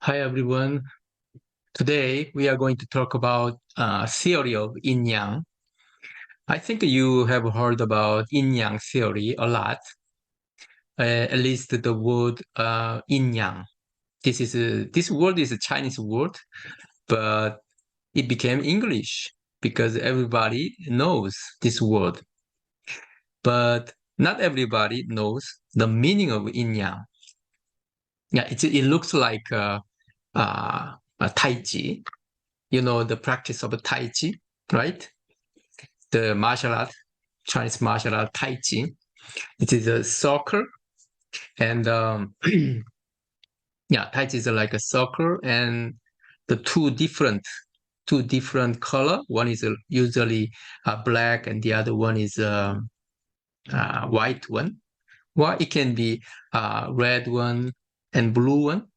Hi everyone. Today we are going to talk about theory of Yin Yang. I think you have heard about Yin Yang theory a lot. At least the word Yin Yang. This word is a Chinese word, but it became English because everybody knows this word. But not everybody knows the meaning of Yin Yang. Yeah, it looks like a Tai Chi. You know, the practice of Tai Chi, right? The martial art, Chinese martial art, Tai Chi. It is a circle, and yeah, Tai Chi is like a circle, and the two different color. One is usually black, and the other one is white one. Well, it can be red one and blue one.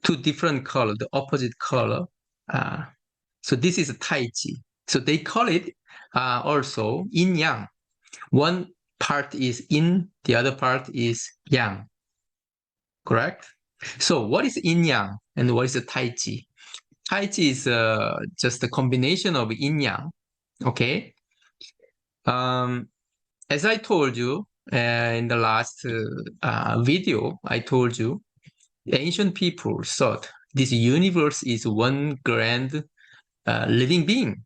Two different color, the opposite color. Uh, so this is a Tai Chi. So they call it also Yin Yang. One part is yin, the other part is yang. Correct? So what is yin yang and what is the Tai Chi? Tai Chi is just a combination of yin yang. Okay. As I told you in the last video, I told you ancient people thought this universe is one grand living being.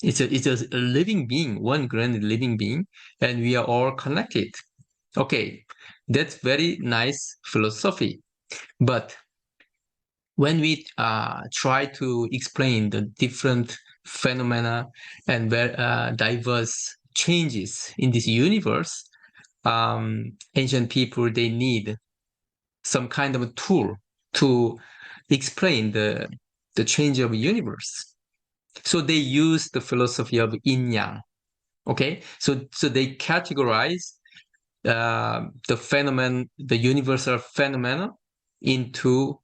It's a living being, one grand living being, and we are all connected. Okay, that's very nice philosophy. But when we try to explain the different phenomena and diverse changes in this universe, ancient people, they need some kind of a tool to explain the change of the universe. So they use the philosophy of yin yang. Okay, so they categorize the phenomenon, the universal phenomena, into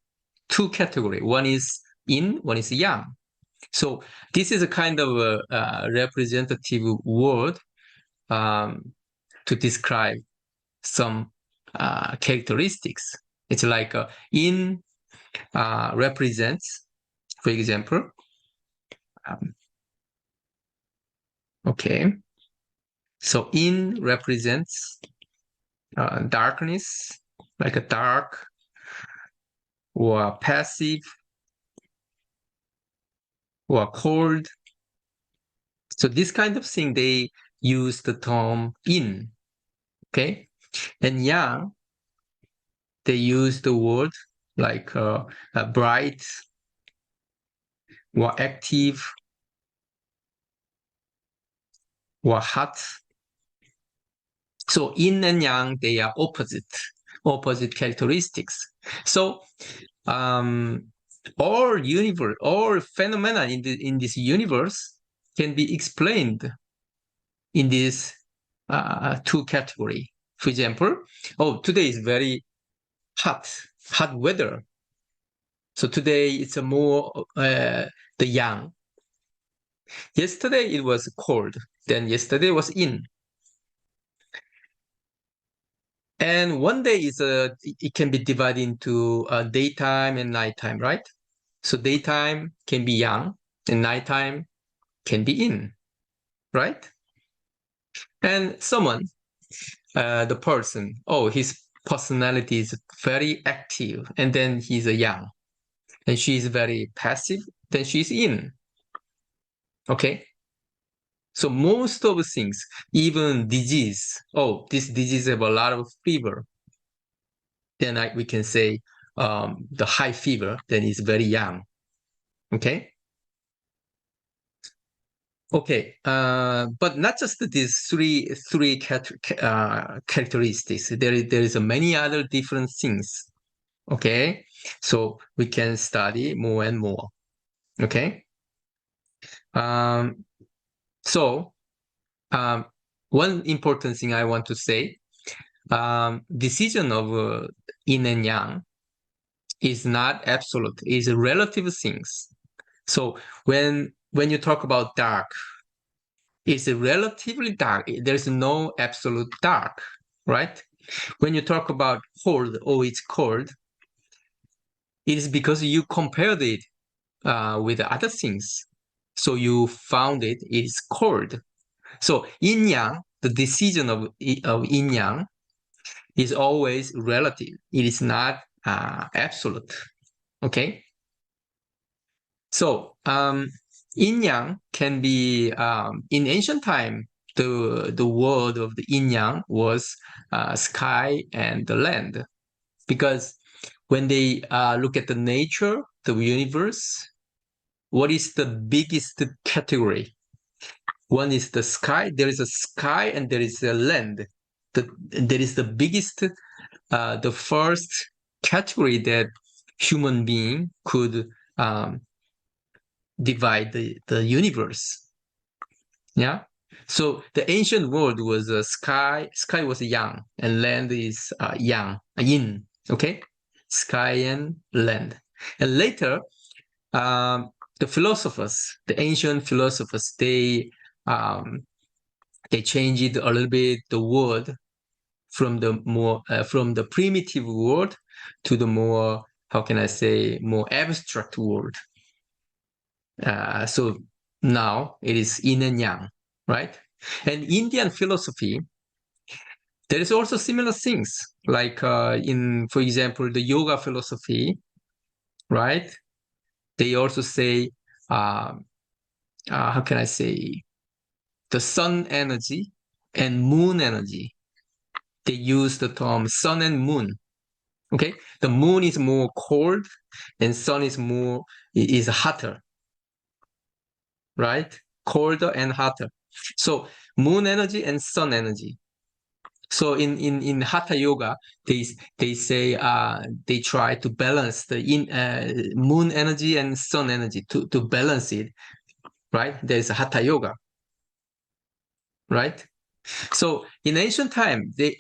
two categories. One is yin, one is yang. So this is a kind of a representative word to describe some characteristics. It's like yin represents, for example, okay. So yin represents darkness, like a dark or passive or cold. So this kind of thing, they use the term yin, okay? And yang, they use the word like bright or active or hot. So yin and yang, they are opposite characteristics. So all phenomena in this universe can be explained in these two categories. For example, today is very hot weather. So today it's a more the yang. Yesterday it was cold. Then yesterday was yin. And one day it can be divided into daytime and nighttime, right? So daytime can be yang, and nighttime can be yin, right? And someone, the person, his personality is very active, and then he's a yang, and she's very passive, then she's yin. Okay. So most of the things, even disease, this disease have a lot of fever, then we can say the high fever, then is very yang. Okay. Okay, but not just these three characteristics. There is many other different things. Okay, so we can study more and more. Okay, so one important thing I want to say: decision of yin and yang is not absolute; is relative things. So when you talk about dark, it's relatively dark. There's no absolute dark, right? When you talk about cold, it's cold, It is because you compared it with other things. So you found it is cold. So yin yang, the decision of yin yang is always relative. It is not absolute. Okay. So yin yang can be in ancient time. The word of the yin yang was sky and the land, because when they look at the nature, the universe, what is the biggest category? One is the sky. There is a sky and there is a land. There is the biggest, the first category that human being could divide the universe. Yeah. So the ancient world was sky. Sky was yang, and land is yang, yin. Okay, sky and land. And later, the philosophers, the ancient philosophers, they changed it a little bit, the word from the primitive word to the more, how can I say, more abstract word. So now it is yin and yang, right? And Indian philosophy, there is also similar things, like for example, the yoga philosophy, right? They also say, how can I say, the sun energy and moon energy. They use the term sun and moon. Okay, the moon is more cold, and sun is hotter, right? Colder and hotter. So moon energy and sun energy. So in hatha yoga, they say they try to balance the moon energy and sun energy to balance it, right? There's a hatha yoga, right? So in ancient time, they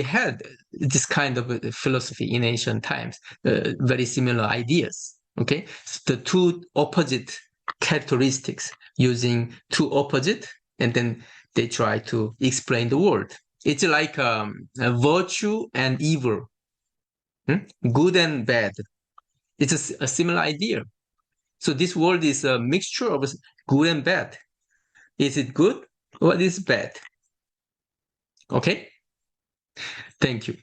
had this kind of philosophy in ancient times, very similar ideas. Okay, so the two opposite characteristics, using two opposite, and then they try to explain the world. It's like a virtue and evil, good and bad. It's a similar idea. So this world is a mixture of good and bad. Is it good or is it bad? Okay, thank you.